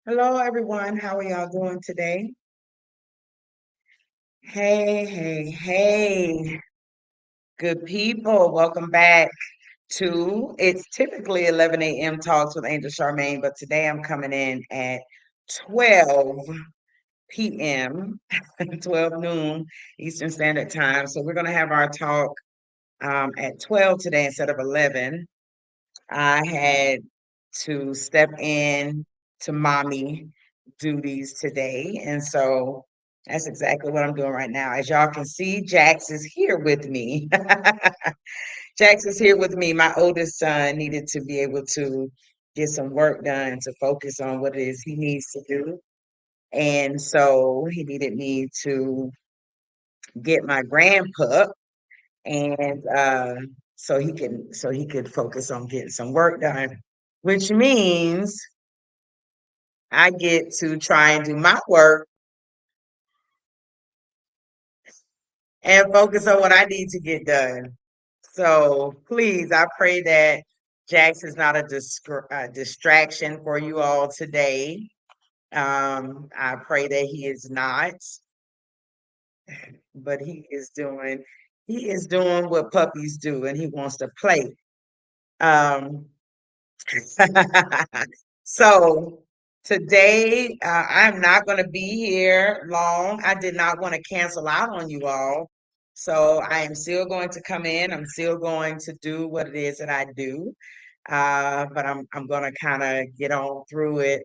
Hello, everyone. How are y'all doing today? Hey, hey, hey, good people. Welcome back to it's typically 11 a.m. Talks with Angel Charmaine, but today I'm coming in at 12 p.m., 12 noon Eastern Standard Time. So we're going to have our talk at 12 today instead of 11. I had to step in to mommy duties today. And so that's exactly what I'm doing right now. As y'all can see, Jax is here with me. Jax is here with me. My oldest son needed to be able to get some work done to focus on what it is he needs to do. And so he needed me to get my grandpup and so he could focus on getting some work done, which means I get to try and do my work and focus on what I need to get done. So please, I pray that Jax is not a distraction for you all today. I pray that he is not, but he is doing what puppies do, and he wants to play. Um, so today, I'm not going to be here long. I did not want to cancel out on you all. So I am still going to come in. I'm still going to do what it is that I do. But I'm going to kind of get on through it.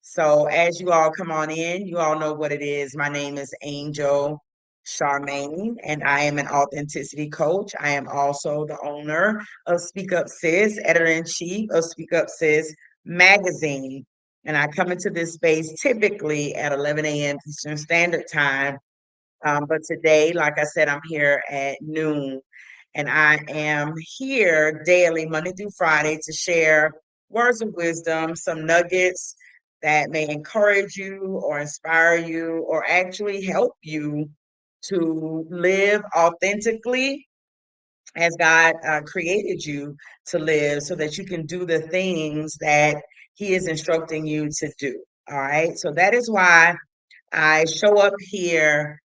So as you all come on in, you all know what it is. My name is Angel Charmaine, and I am an authenticity coach. I am also the owner of Speak Up Sis, editor-in-chief of Speak Up Sis magazine. And I come into this space typically at 11 a.m. Eastern Standard Time. But today, like I said, I'm here at noon. And I am here daily, Monday through Friday, to share words of wisdom, some nuggets that may encourage you or inspire you or actually help you to live authentically as God created you to live so that you can do the things that He is instructing you to do. All right. So that is why I show up here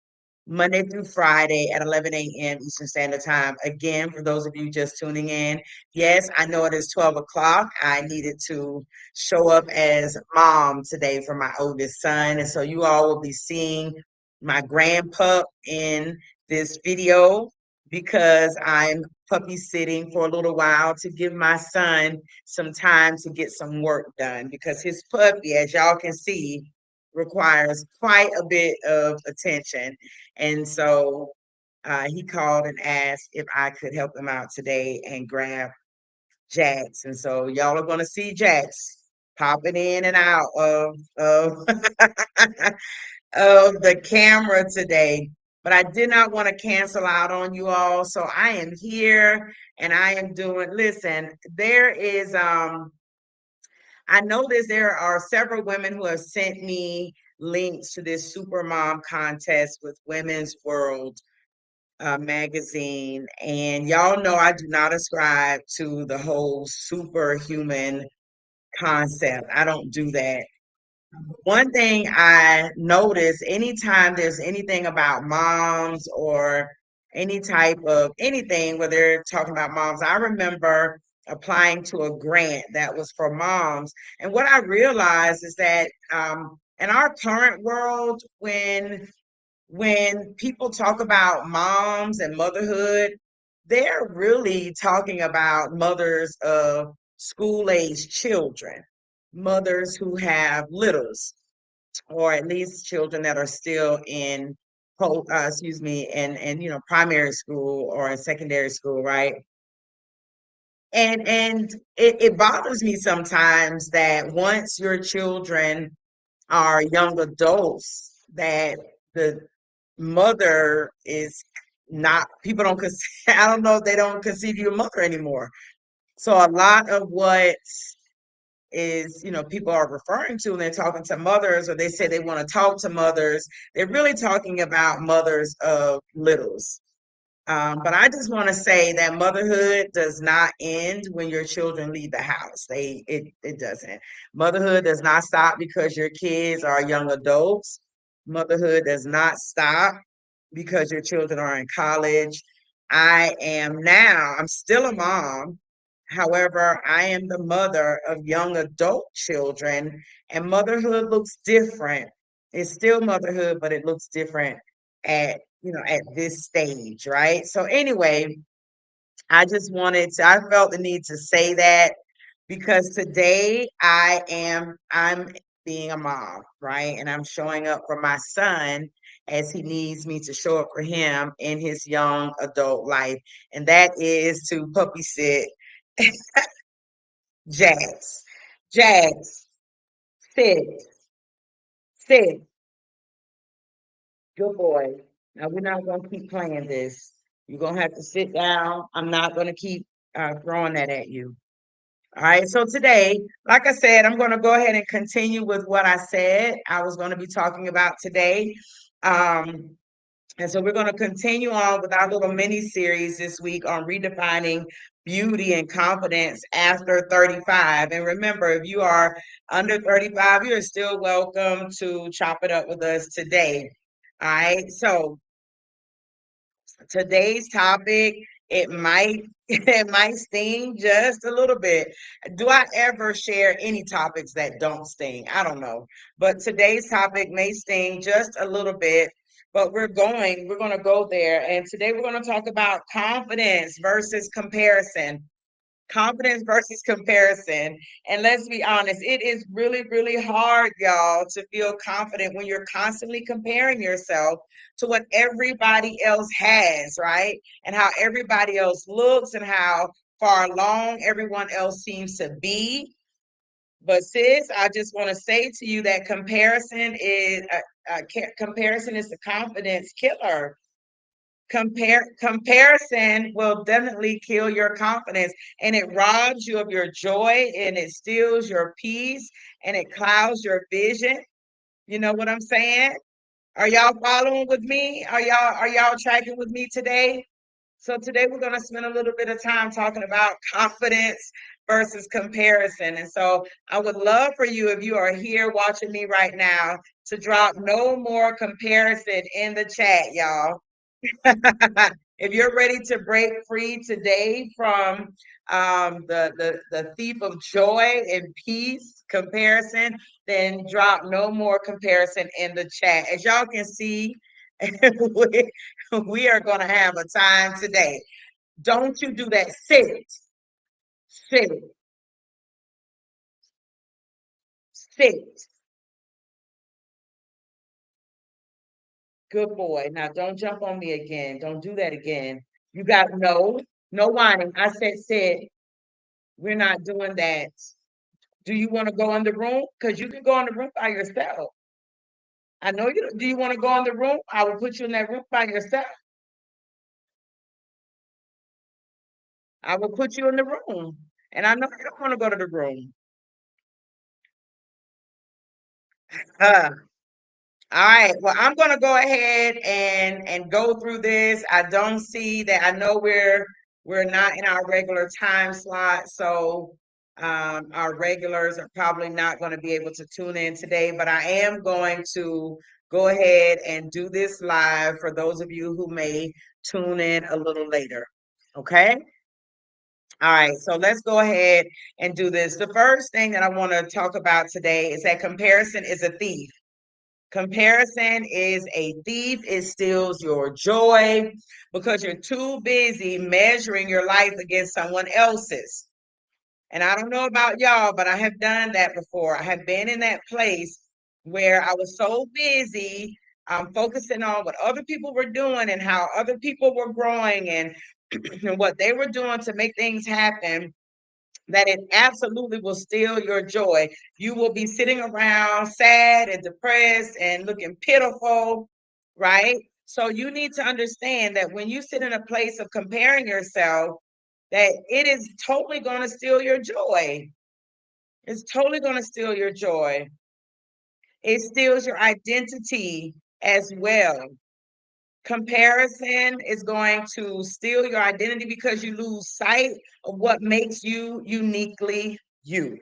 Monday through Friday at 11 a.m. Eastern Standard Time. Again, for those of you just tuning in, yes, I know it is 12 o'clock. I needed to show up as mom today for my oldest son. And so you all will be seeing my grandpup in this video because I'm puppy sitting for a little while to give my son some time to get some work done because his puppy, as y'all can see, requires quite a bit of attention. And so he called and asked if I could help him out today and grab Jax. And so y'all are going to see Jax popping in and out of, of the camera today. But I did not want to cancel out on you all. So I am here and I am doing, listen, there is, I noticed there are several women who have sent me links to this Super Mom contest with Women's World magazine. And y'all know I do not ascribe to the whole superhuman concept. I don't do that. One thing I notice anytime there's anything about moms or any type of anything where they're talking about moms, I remember applying to a grant that was for moms. And what I realized is that in our current world, when people talk about moms and motherhood, they're really talking about mothers of school age children, mothers who have littles, or at least children that are still in, excuse me, in primary school or in secondary school, right? And it bothers me sometimes that once your children are young adults, that the mother is not people don't I don't know if they don't consider you a mother anymore. So a lot of what is people are referring to when they're talking to mothers or they say they want to talk to mothers, they're really talking about mothers of littles. But I just want to say that motherhood does not end when your children leave the house. It doesn't. Motherhood does not stop because your kids are young adults. Motherhood does not stop because your children are in college. I'm still a mom. However, I am the mother of young adult children, and motherhood looks different. It's still motherhood, but it looks different at this stage, right? So anyway, I felt the need to say that because today I'm being a mom, right? And I'm showing up for my son as he needs me to show up for him in his young adult life. And that is to puppy sit Jax. Jax, sit, sit. Good boy. Now we're not gonna keep playing this. You're gonna have to sit down. I'm not gonna keep throwing that at you. All right. So today, like I said, I'm gonna go ahead and continue with what I said I was gonna be talking about today. Um, and so we're going to continue on with our little mini series this week on redefining beauty and confidence after 35. And remember, if you are under 35, you're still welcome to chop it up with us today. All right. So today's topic, it might it might sting just a little bit. Do I ever share any topics that don't sting? I don't know. But today's topic may sting just a little bit, but we're going to go there. And today we're going to talk about confidence versus comparison. Confidence versus comparison. And let's be honest, it is really, really hard, y'all, to feel confident when you're constantly comparing yourself to what everybody else has, right? And how everybody else looks and how far along everyone else seems to be. But sis, I just want to say to you that comparison is the confidence killer. Comparison will definitely kill your confidence, and it robs you of your joy, and it steals your peace, and it clouds your vision. You know what I'm saying? Are y'all following with me? Are y'all tracking with me today? So today we're going to spend a little bit of time talking about confidence versus comparison. And so I would love for you, if you are here watching me right now, to drop no more comparison in the chat, y'all. If you're ready to break free today from the thief of joy and peace comparison, then drop no more comparison in the chat. As y'all can see, we are going to have a time today. Don't you do that. Sit, sit. Good boy. Now don't jump on me again. Don't do that again. You got no whining. I said sit. We're not doing that. Do you want to go in the room? Because you can go in the room by yourself. I know you. Do you want to go in the room? I will put you in that room by yourself. I will put you in the room. And I know you don't want to go to the room. Uh, all right. Well, I'm gonna go ahead and go through this. I don't see that. I know we're not in our regular time slot, so our regulars are probably not going to be able to tune in today. But I am going to go ahead and do this live for those of you who may tune in a little later. Okay. All right. So let's go ahead and do this. The first thing that I want to talk about today is that comparison is a thief. Comparison is a thief. It steals your joy because you're too busy measuring your life against someone else's. And I don't know about y'all, but I have done that before. I have been in that place where I was so busy focusing on what other people were doing and how other people were growing and what they were doing to make things happen, that it absolutely will steal your joy. You will be sitting around sad and depressed and looking pitiful, right? So you need to understand that when you sit in a place of comparing yourself, that it is totally going to steal your joy. It's totally going to steal your joy. It steals your identity as well. Comparison is going to steal your identity because you lose sight of what makes you uniquely you.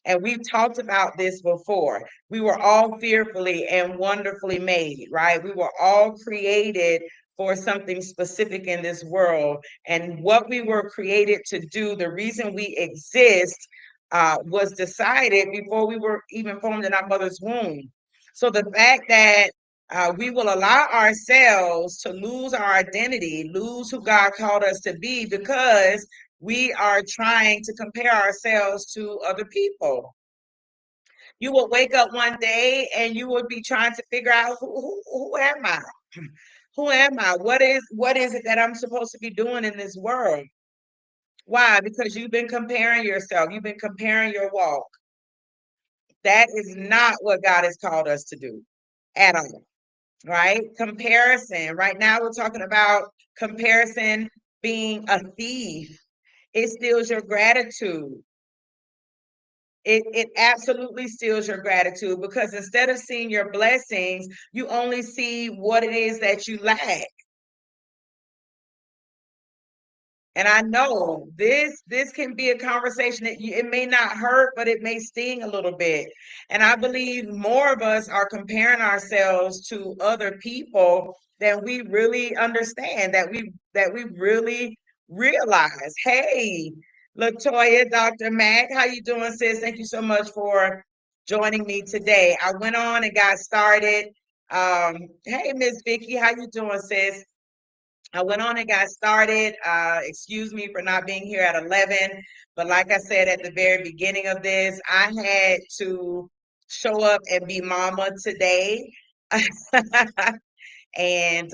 And we've talked about this before. We were all fearfully and wonderfully made, right? We were all created for something specific in this world. And what we were created to do, the reason we exist, was decided before we were even formed in our mother's womb. So the fact that we will allow ourselves to lose our identity, lose who God called us to be because we are trying to compare ourselves to other people. You will wake up one day and you will be trying to figure out who am I? Who am I? What is it that I'm supposed to be doing in this world? Why? Because you've been comparing yourself. You've been comparing your walk. That is not what God has called us to do at all, right? Comparison. Right now, we're talking about comparison being a thief. It steals your gratitude. It absolutely steals your gratitude because instead of seeing your blessings, you only see what it is that you lack. And I know this can be a conversation that it may not hurt, but it may sting a little bit. And I believe more of us are comparing ourselves to other people than we really understand, that we really realize. Hey, Latoya, Dr. Mac, how you doing, sis? Thank you so much for joining me today. I went on and got started. Hey, Miss Vicky, how you doing, sis? I went on and got started. Excuse me for not being here at 11. But like I said at the very beginning of this, I had to show up and be mama today. And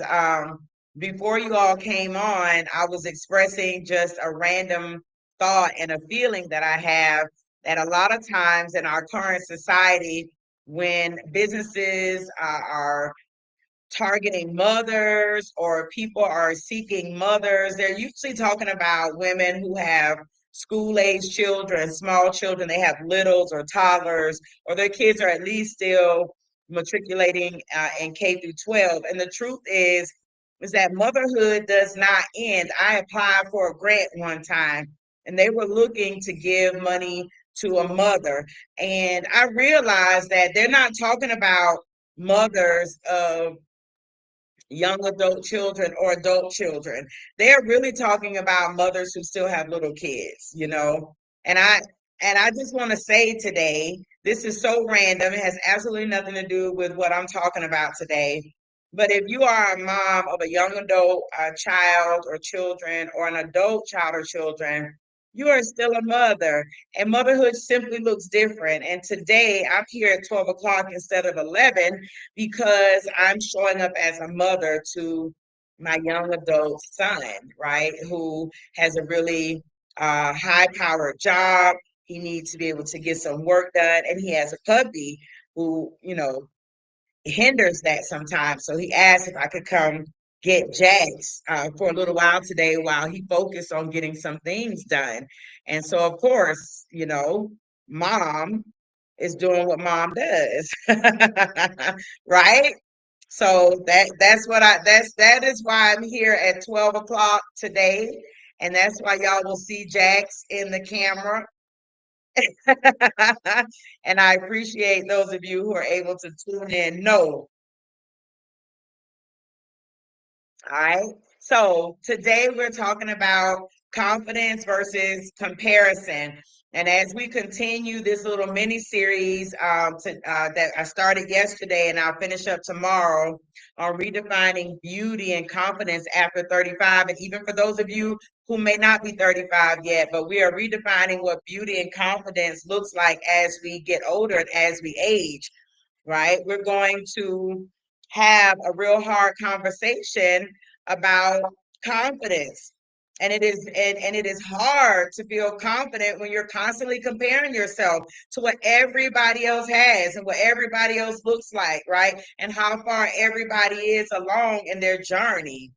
before you all came on, I was expressing just a random thought and a feeling that I have that a lot of times in our current society, when businesses are targeting mothers or people are seeking mothers, they're usually talking about women who have school age children, small children, they have littles or toddlers, or their kids are at least still matriculating in K through 12. And the truth is that motherhood does not end. I applied for a grant one time and they were looking to give money to a mother. And I realized that they're not talking about mothers of young adult children or adult children. They're really talking about mothers who still have little kids, you know. And I just want to say today, this is so random. It has absolutely nothing to do with what I'm talking about today. But if you are a mom of a young adult, a child or children, or an adult child or children, you are still a mother, and motherhood simply looks different. And today I'm here at 12 o'clock instead of 11 because I'm showing up as a mother to my young adult son, right? Who has a really high powered job. He needs to be able to get some work done. And he has a puppy who, hinders that sometimes. So he asked if I could come get Jax for a little while today while he focused on getting some things done. And so, of course, mom is doing what mom does, right? So that is why I'm here at 12 o'clock today. And that's why y'all will see Jax in the camera. And I appreciate those of you who are able to tune in. No, all right. So today we're talking about confidence versus comparison. And as we continue this little mini series that I started yesterday and I'll finish up tomorrow on redefining beauty and confidence after 35. And even for those of you who may not be 35 yet, but we are redefining what beauty and confidence looks like as we get older and as we age, right? We're going to have a real hard conversation about confidence. And it is hard to feel confident when you're constantly comparing yourself to what everybody else has and what everybody else looks like, right? And how far everybody is along in their journey.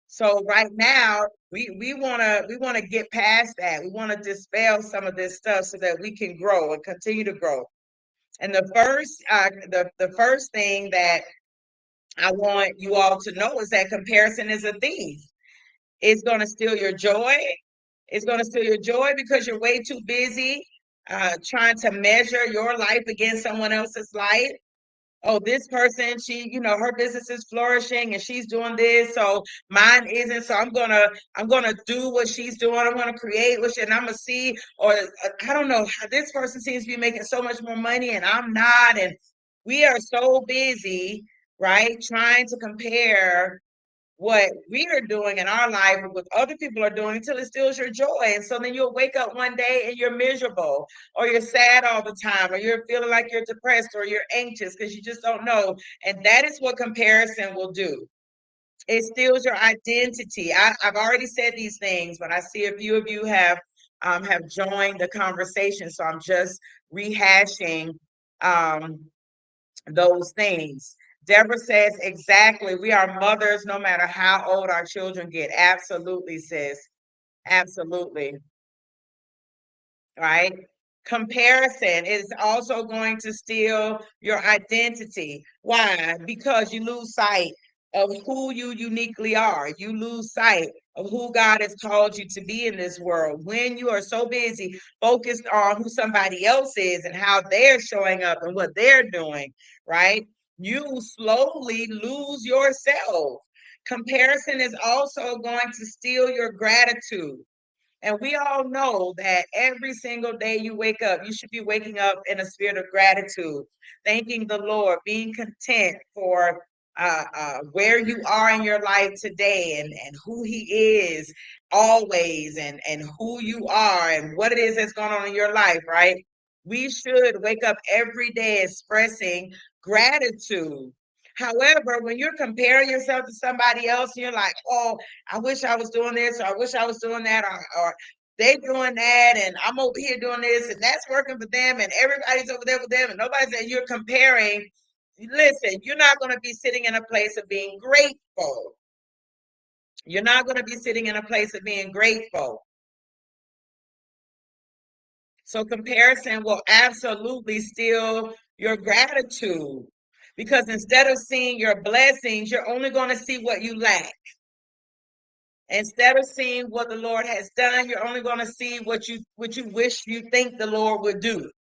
So right now, we wanna get past that. We want to dispel some of this stuff so that we can grow and continue to grow. And the first thing that I want you all to know is that comparison is a thief. It's going to steal your joy. It's going to steal your joy because you're way too busy trying to measure your life against someone else's life. Oh, this person, she, her business is flourishing and she's doing this, so mine isn't. So I'm gonna do what she's doing. I'm gonna create what she, and I'm gonna see, or I don't know, this person seems to be making so much more money and I'm not. And we are so busy, right, trying to compare what we are doing in our life with what other people are doing until it steals your joy. And so then you'll wake up one day and you're miserable, or you're sad all the time, or you're feeling like you're depressed, or you're anxious because you just don't know. And that is what comparison will do. It steals your identity. I've already said these things, but I see a few of you have joined the conversation. So I'm just rehashing um, those things. Deborah says, exactly. We are mothers no matter how old our children get. Absolutely, sis. Absolutely. Right? Comparison is also going to steal your identity. Why? Because you lose sight of who you uniquely are. You lose sight of who God has called you to be in this world. When you are so busy focused on who somebody else is and how they're showing up and what they're doing, right? You slowly lose yourself. Comparison is also going to steal your gratitude. And we all know that every single day you wake up, you should be waking up in a spirit of gratitude, thanking the Lord, being content for where you are in your life today, and who He is always, and who you are and what it is that's going on in your life, right? We should wake up every day expressing gratitude. However, when you're comparing yourself to somebody else, you're like, oh, I wish I was doing this, or I wish I was doing that, or they doing that, and I'm over here doing this, and that's working for them, and everybody's over there with them, and nobody's saying you're comparing. Listen, you're not going to be sitting in a place of being grateful. You're not going to be sitting in a place of being grateful. So comparison will absolutely steal your gratitude, because instead of seeing your blessings, you're only going to see what you lack. Instead of seeing what the Lord has done, you're only going to see what you wish you think the Lord would do.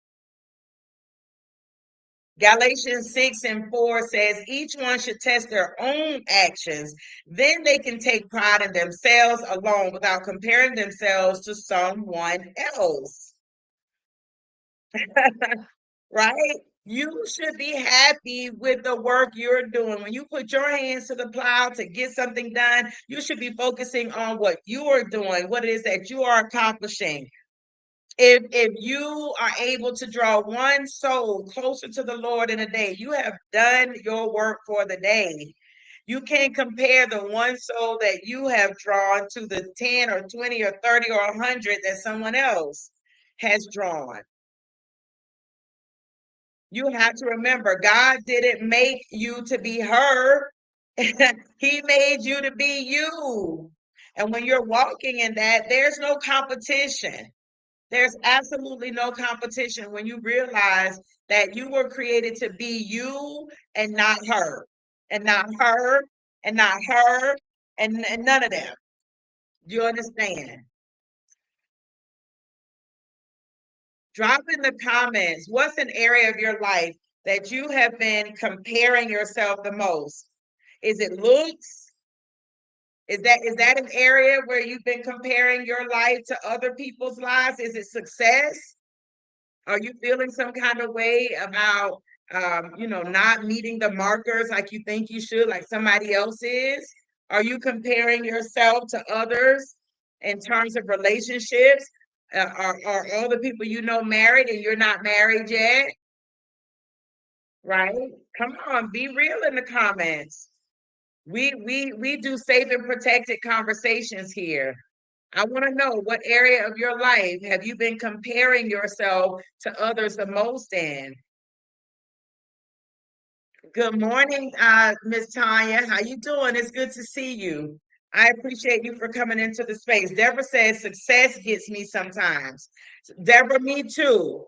Galatians 6:4 says each one should test their own actions. Then they can take pride in themselves alone without comparing themselves to someone else. Right? You should be happy with the work you're doing. When you put your hands to the plow to get something done, you should be focusing on what you are doing, what it is that you are accomplishing. If you are able to draw one soul closer to the Lord in a day, you have done your work for the day. You can't compare the one soul that you have drawn to the 10 or 20 or 30 or 100 that someone else has drawn. You have to remember, God didn't make you to be her. He made you to be you. And when you're walking in that, there's no competition. There's absolutely no competition when you realize that you were created to be you and not her, and not her, and not her, and none of them. You understand? Drop in the comments, what's an area of your life that you have been comparing yourself the most? Is it looks? Is that an area where you've been comparing your life to other people's lives? Is it success? Are you feeling some kind of way about not meeting the markers like you think you should, like somebody else is? Are you comparing yourself to others in terms of relationships? Are all the people you know married and you're not married yet? Right? Come on, be real in the comments. We do safe and protected conversations here. I want to know, what area of your life have you been comparing yourself to others the most in? Good morning, Miss Tanya. How you doing? It's good to see you. I appreciate you for coming into the space. Deborah says success gets me sometimes. Deborah, me too.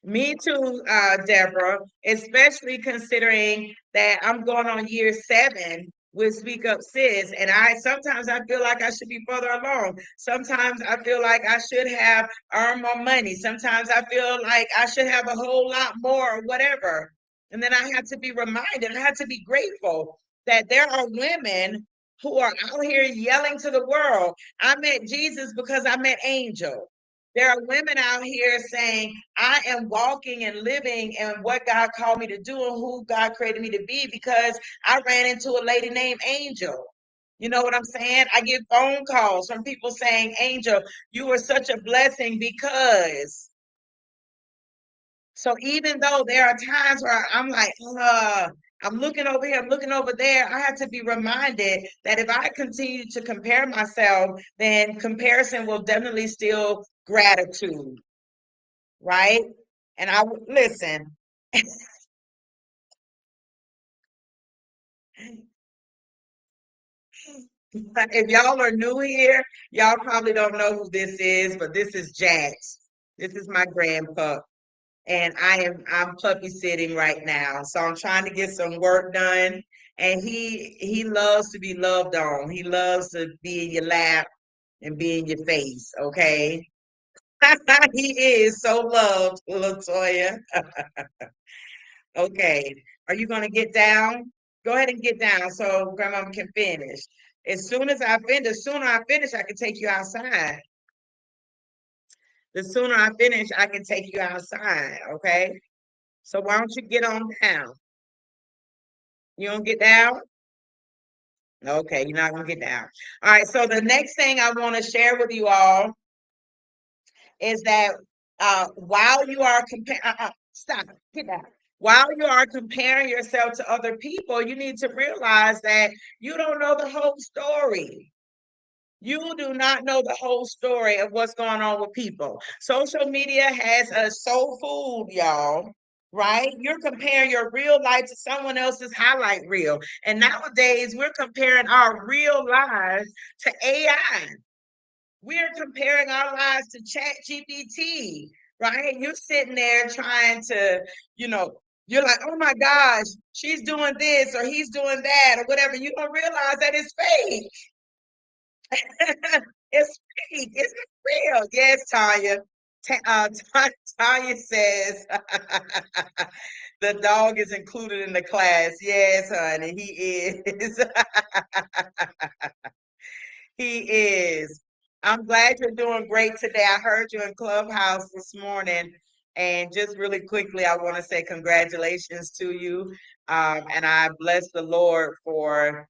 Me too, Deborah, especially considering that I'm going on year 7 with Speak Up Sis. And I sometimes I feel like I should be further along. Sometimes I feel like I should have earned more money. Sometimes I feel like I should have a whole lot more or whatever. And then I had to be reminded, I had to be grateful that there are women who are out here yelling to the world. I met Jesus because I met Angel. There are women out here saying, I am walking and living in what God called me to do and who God created me to be because I ran into a lady named Angel. You know what I'm saying? I get phone calls from people saying, Angel, you were such a blessing because. So even though there are times where I'm like, I'm looking over here, I'm looking over there, I have to be reminded that if I continue to compare myself, then comparison will definitely steal gratitude, right? And listen, if y'all are new here, y'all probably don't know who this is, but this is Jax. This is my grandpa, and I'm puppy sitting right now. So I'm trying to get some work done. And he loves to be loved on. He loves to be in your lap and be in your face. Okay, he is so loved, Latoya. Okay. Are you going to get down? Go ahead and get down so grandma can finish. The sooner I finish, I can take you outside. The sooner I finish, I can take you outside. Okay. So why don't you get on down? You don't get down? Okay, you're not gonna get down. All right. So the next thing I want to share with you all is that while you are comparing, stop, get down. While you are comparing yourself to other people, you need to realize that you don't know the whole story. You do not know the whole story of what's going on with people. Social media has us so fooled, y'all. Right? You're comparing your real life to someone else's highlight reel. And nowadays, we're comparing our real lives to AI. We're comparing our lives to Chat GPT, right? You're sitting there trying to, you know, you're like, oh my gosh, she's doing this or he's doing that or whatever. You don't realize that it's fake. It's fake. It's not real. Yes, Tanya. Tanya says the dog is included in the class. Yes, honey, he is. He is. I'm glad you're doing great today. I heard you in Clubhouse this morning. And just really quickly, I want to say congratulations to you. And I bless the Lord for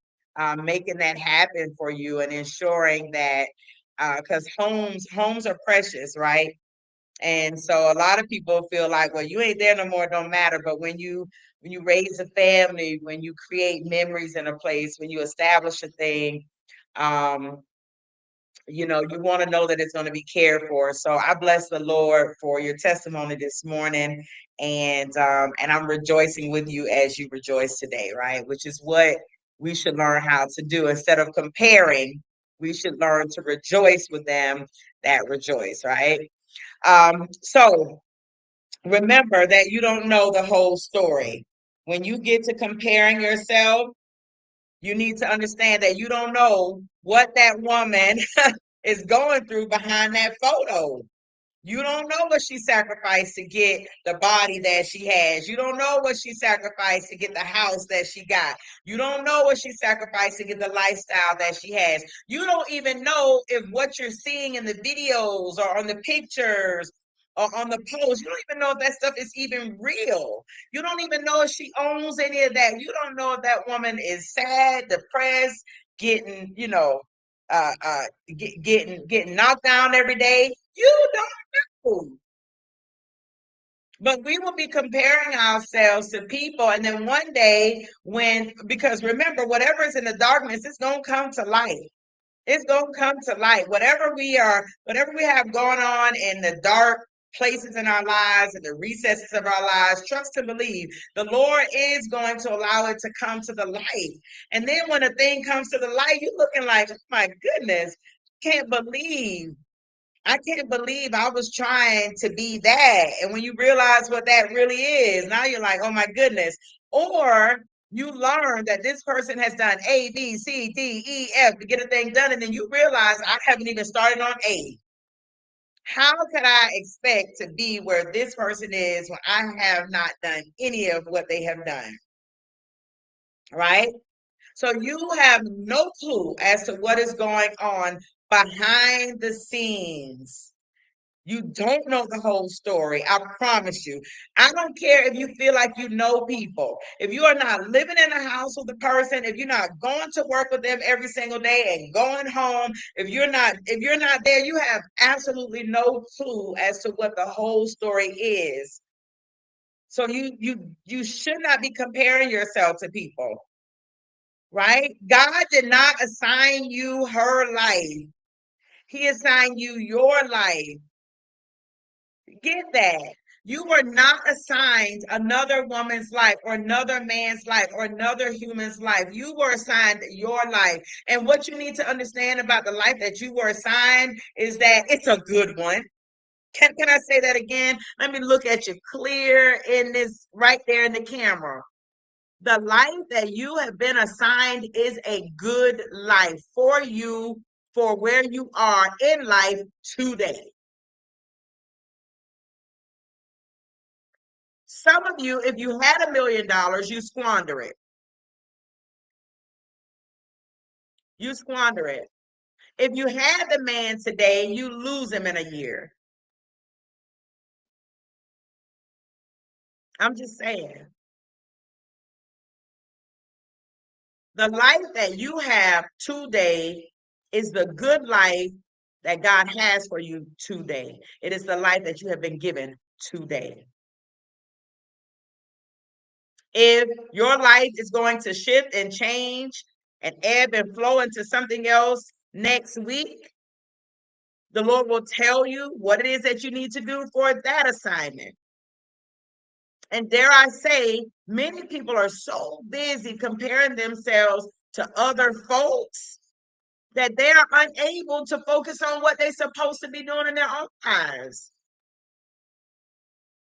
making that happen for you and ensuring that because homes are precious, right? And so a lot of people feel like, well, you ain't there no more, it don't matter. But when you raise a family, when you create memories in a place, when you establish a thing, um, you want to know that it's going to be cared for. So I bless the Lord for your testimony this morning, and I'm rejoicing with you as you rejoice today, right? Which is what we should learn how to do instead of comparing. We should learn to rejoice with them that rejoice, right? So remember that you don't know the whole story. When you get to comparing yourself, you need to understand that you don't know what that woman is going through behind that photo. You don't know what she sacrificed to get the body that she has. You don't know what she sacrificed to get the house that she got. You don't know what she sacrificed to get the lifestyle that she has. You don't even know if what you're seeing in the videos or on the pictures or on the post, you don't even know if that stuff is even real. You don't even know if she owns any of that. You don't know if that woman is sad, depressed, getting, getting knocked down every day. You don't know. But we will be comparing ourselves to people, and then one day, because remember, whatever is in the darkness, it's gonna come to light. It's gonna come to light. Whatever we have going on in the dark places in our lives and the recesses of our lives, trust and believe the Lord is going to allow it to come to the light. And then when a thing comes to the light, you're looking like, oh my goodness, can't believe I can't believe I was trying to be that. And when you realize what that really is, now you're like, oh my goodness. Or you learn that this person has done A, B, C, D, E, F to get a thing done. And then you realize I haven't even started on A. How could I expect to be where this person is when I have not done any of what they have done? Right? So you have no clue as to what is going on behind the scenes. You don't know the whole story. I promise you. I don't care if you feel like you know people. If you are not living in a house with a person, if you're not going to work with them every single day and going home, if you're not there, you have absolutely no clue as to what the whole story is. So you should not be comparing yourself to people, right? God did not assign you her life. He assigned you your life. Get that. You were not assigned another woman's life or another man's life or another human's life. You were assigned your life. And what you need to understand about the life that you were assigned is that it's a good one. Can I say that again? Let me look at you clear in this right there in the camera. The life that you have been assigned is a good life for you, for where you are in life today. Some of you, if you had $1 million, you squander it. You squander it. If you had the man today, you lose him in a year. I'm just saying. The life that you have today is the good life that God has for you today. It is the life that you have been given today. If your life is going to shift and change and ebb and flow into something else next week, the Lord will tell you what it is that you need to do for that assignment. And dare I say, many people are so busy comparing themselves to other folks that they are unable to focus on what they're supposed to be doing in their own lives.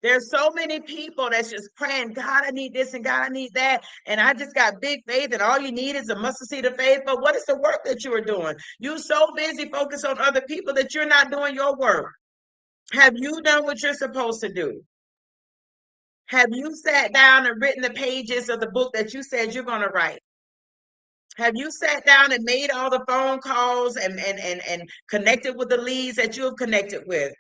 There's so many people that's just praying, God, I need this and God, I need that. And I just got big faith, and all you need is a mustard seed of faith. But what is the work that you are doing? You're so busy focused on other people that you're not doing your work. Have you done what you're supposed to do? Have you sat down and written the pages of the book that you said you're going to write? Have you sat down and made all the phone calls and connected with the leads that you have connected with?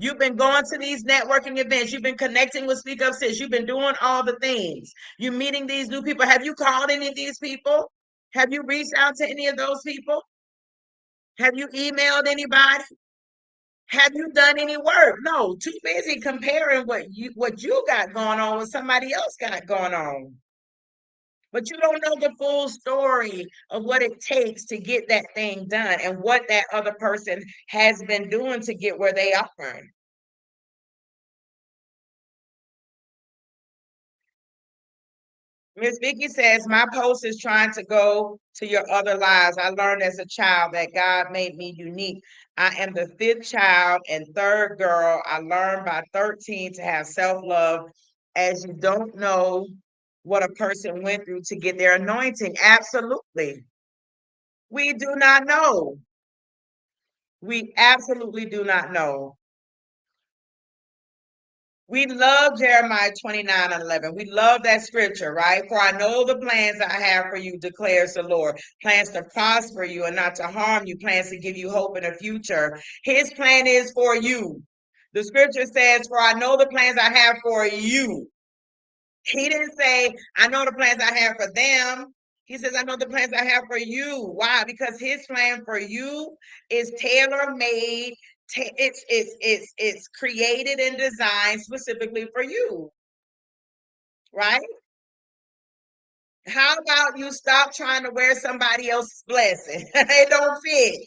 You've been going to these networking events. You've been connecting with Speak Up Sis. You've been doing all the things. You're meeting these new people. Have you called any of these people? Have you reached out to any of those people? Have you emailed anybody? Have you done any work? No, too busy comparing what you got going on with somebody else got going on. But you don't know the full story of what it takes to get that thing done and what that other person has been doing to get where they are. Miss Vicky says, my post is trying to go to your other lives. I learned as a child that God made me unique. I am the fifth child and third girl. I learned by 13 to have self-love, as you don't know what a person went through to get their anointing. Absolutely. We do not know. We absolutely do not know. We love Jeremiah 29:11. We love that scripture, right? For I know the plans I have for you, declares the Lord. Plans to prosper you and not to harm you, plans to give you hope in the future. His plan is for you. The scripture says, for I know the plans I have for you. He didn't say, I know the plans I have for them. He says, I know the plans I have for you. Why? Because his plan for you is tailor made. It's created and designed specifically for you, right? How about you stop trying to wear somebody else's blessing? It don't fit.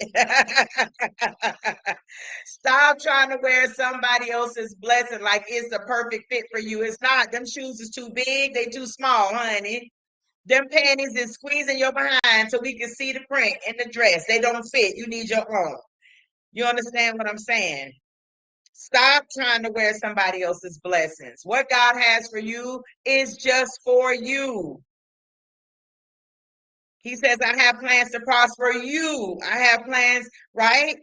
Stop trying to wear somebody else's blessing like it's the perfect fit for you. It's not. Them shoes is too big. They too small, honey. Them panties is squeezing your behind so we can see the print in the dress. They don't fit. You need your own. You understand what I'm saying? Stop trying to wear somebody else's blessings. What God has for you is just for you. He says, I have plans to prosper you. I have plans, right?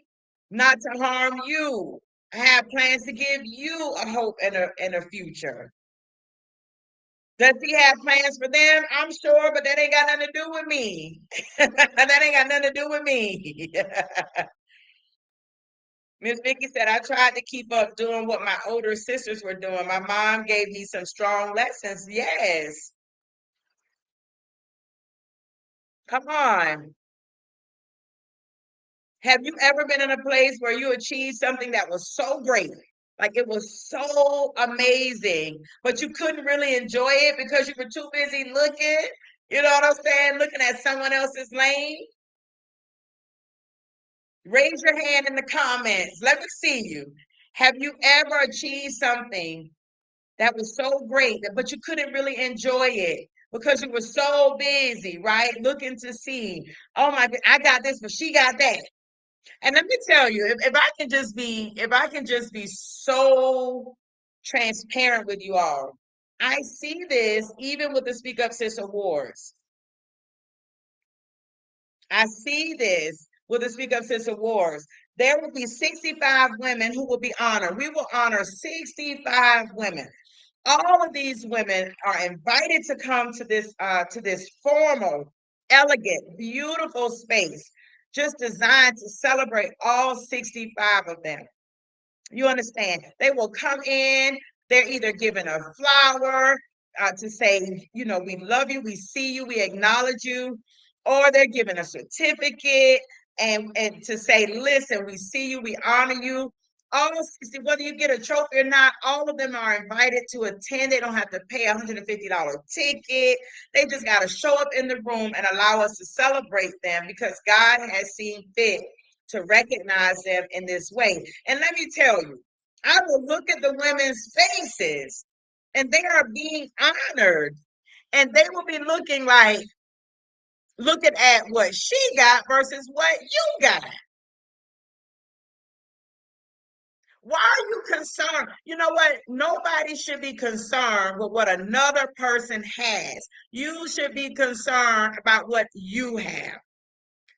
Not to harm you. I have plans to give you a hope and a future. Does he have plans for them? I'm sure, but that ain't got nothing to do with me. That ain't got nothing to do with me. Miss Vicky said, I tried to keep up doing what my older sisters were doing. My mom gave me some strong lessons. Yes. Come on. Have you ever been in a place where you achieved something that was so great? Like it was so amazing, but you couldn't really enjoy it because you were too busy looking, you know what I'm saying? Looking at someone else's lane. Raise your hand in the comments. Let me see you. Have you ever achieved something that was so great, but you couldn't really enjoy it because you were so busy, right? Looking to see, oh my God, I got this, but she got that. And let me tell you, if I can just be, if I can just be so transparent with you all, I see this even with the Speak Up Sis Awards. I see this with the Speak Up Sis Awards. There will be 65 women who will be honored. We will honor 65 women. All of these women are invited to come to this formal, elegant, beautiful space, just designed to celebrate all 65 of them. You understand? They will come in, they're either given a flower to say, you know, we love you, we see you, we acknowledge you, or they're given a certificate and to say, listen, we see you, we honor you. All 60, whether you get a trophy or not, all of them are invited to attend. They don't have to pay a $150 ticket. They just got to show up in the room and allow us to celebrate them because God has seen fit to recognize them in this way. And let me tell you, I will look at the women's faces and they are being honored and they will be looking like, looking at what she got versus what you got. Why are you concerned? You know what? Nobody should be concerned with what another person has. You should be concerned about what you have.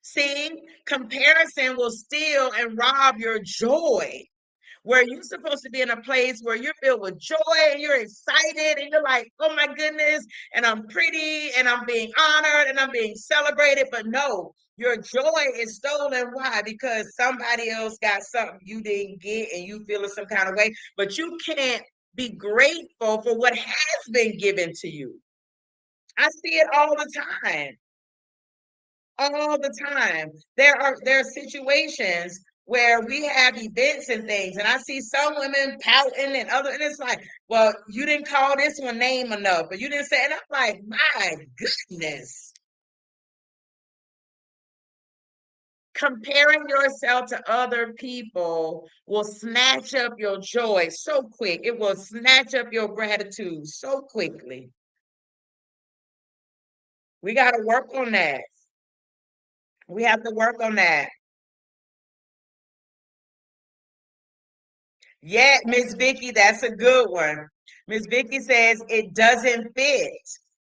See, comparison will steal and rob your joy. Where you're supposed to be in a place where you're filled with joy and you're excited and you're like, oh my goodness, and I'm pretty and I'm being honored and I'm being celebrated. But no, your joy is stolen. Why? Because somebody else got something you didn't get and you feel in some kind of way, but you can't be grateful for what has been given to you. I see it all the time. All the time. There are situations where we have events and things, and I see some women pouting and other, and it's like, well, you didn't call this one name enough, but you didn't say, and I'm like, my goodness. Comparing yourself to other people will snatch up your joy so quick. It will snatch up your gratitude so quickly. We got to work on that. We have to work on that. Yeah, Miss Vicky, that's a good one. Miss Vicky says it doesn't fit.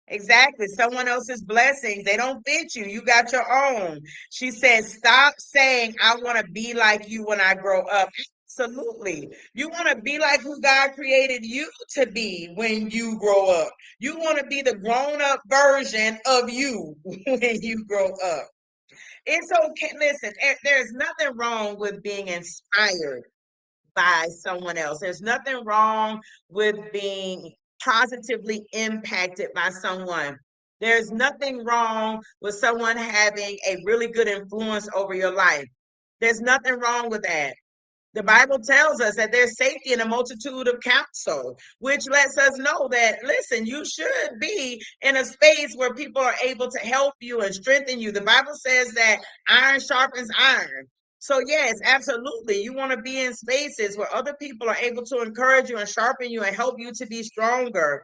Exactly. Someone else's blessings, they don't fit you. You got your own. She says, stop saying, I want to be like you when I grow up. Absolutely. You want to be like who God created you to be when you grow up. You want to be the grown up version of you when you grow up. It's okay. Listen, there's nothing wrong with being inspired by someone else. There's nothing wrong with being positively impacted by someone. There's nothing wrong with someone having a really good influence over your life. There's nothing wrong with that. The Bible tells us that there's safety in a multitude of counsel, which lets us know that, listen, you should be in a space where people are able to help you and strengthen you. The Bible says that iron sharpens iron. So, yes, absolutely. You want to be in spaces where other people are able to encourage you and sharpen you and help you to be stronger.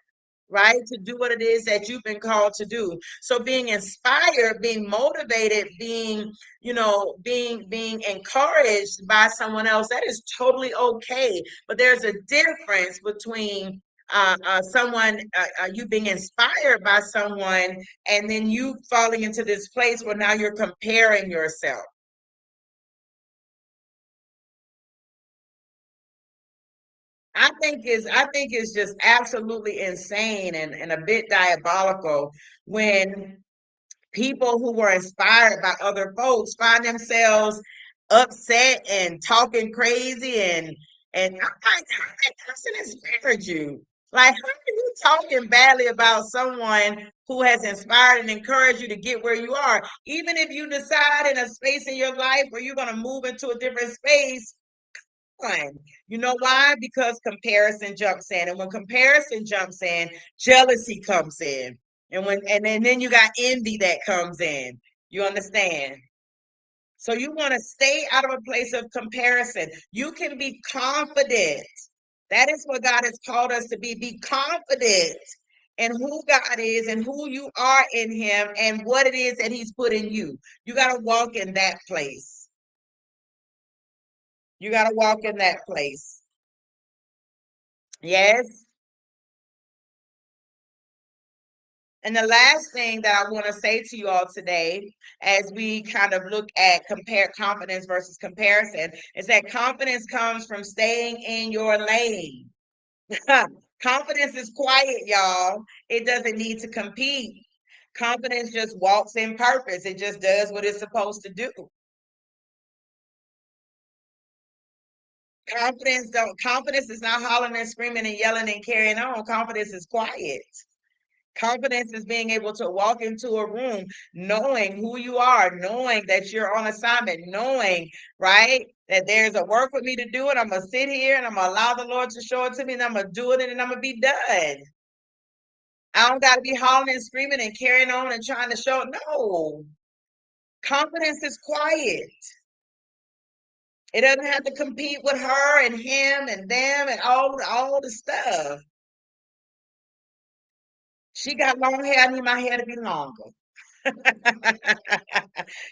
right? To do what it is that you've been called to do. So being inspired, being motivated, being, being encouraged by someone else, that is totally okay. But there's a difference between someone, you being inspired by someone, and then you falling into this place where now you're comparing yourself. I think it's just absolutely insane and a bit diabolical when people who were inspired by other folks find themselves upset and talking crazy and I'm like, how that person inspired you? Like, how are you talking badly about someone who has inspired and encouraged you to get where you are? Even if you decide in a space in your life where you're going to move into a different space, fine. You know why? Because comparison jumps in. And when comparison jumps in, jealousy comes in. And then you got envy that comes in. You understand? So you want to stay out of a place of comparison. You can be confident. That is what God has called us to be. Be confident in who God is and who you are in Him and what it is that He's put in you. You got to walk in that place. You got to walk in that place. Yes. And the last thing that I want to say to you all today, as we kind of look at compare confidence versus comparison, is that confidence comes from staying in your lane. Confidence is quiet, y'all. It doesn't need to compete. Confidence just walks in purpose. It just does what it's supposed to do. Confidence is not hollering and screaming and yelling and carrying on. Confidence is quiet. Confidence is being able to walk into a room knowing who you are, knowing that you're on assignment, knowing, right, that there's a work for me to do, and I'm going to sit here and I'm going to allow the Lord to show it to me, and I'm going to do it, and I'm going to be done. I don't got to be hollering and screaming and carrying on and trying to show. No, confidence is quiet. It doesn't have to compete with her and him and them and all the stuff. She got long hair. I need my hair to be longer.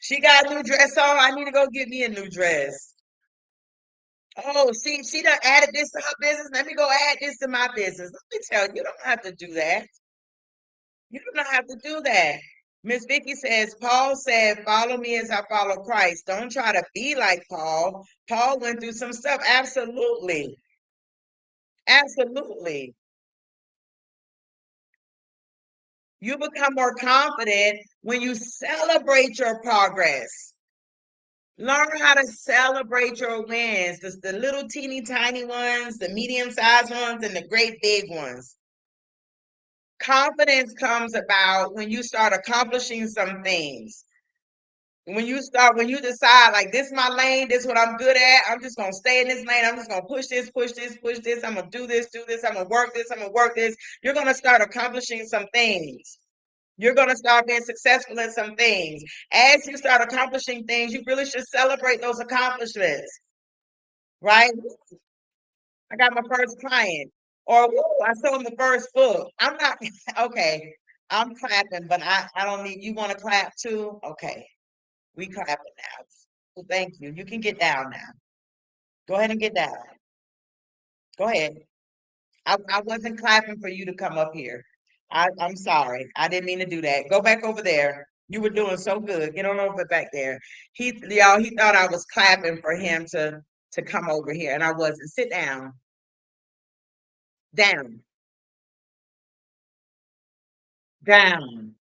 She got a new dress on. I need to go get me a new dress. Oh, she done added this to her business. Let me go add this to my business. Let me tell you, you don't have to do that. You don't have to do that. Miss Vicky says, Paul said, follow me as I follow Christ. Don't try to be like Paul. Paul went through some stuff. Absolutely. Absolutely. You become more confident when you celebrate your progress. Learn how to celebrate your wins, the little teeny tiny ones, the medium sized ones, and the great big ones. Confidence comes about when you start accomplishing some things. When you decide, like, this is my lane, this is what I'm good at, I'm just going to stay in this lane, I'm just going to push this, push this, push this, I'm going to do this, I'm going to work this, I'm going to work this. You're going to start accomplishing some things. You're going to start being successful in some things. As you start accomplishing things, you really should celebrate those accomplishments, right? I got my first client, or whoa, I sold the first book. I'm not okay. I'm clapping, but I don't need you want to clap too? Okay, we clapping now. Well, thank you. You can get down now. Go ahead and get down. Go ahead. I wasn't clapping for you to come up here. I'm sorry. I didn't mean to do that. Go back over there. You were doing so good. Get on over back there. He thought I was clapping for him to come over here, and I wasn't. Sit down. Down. Down.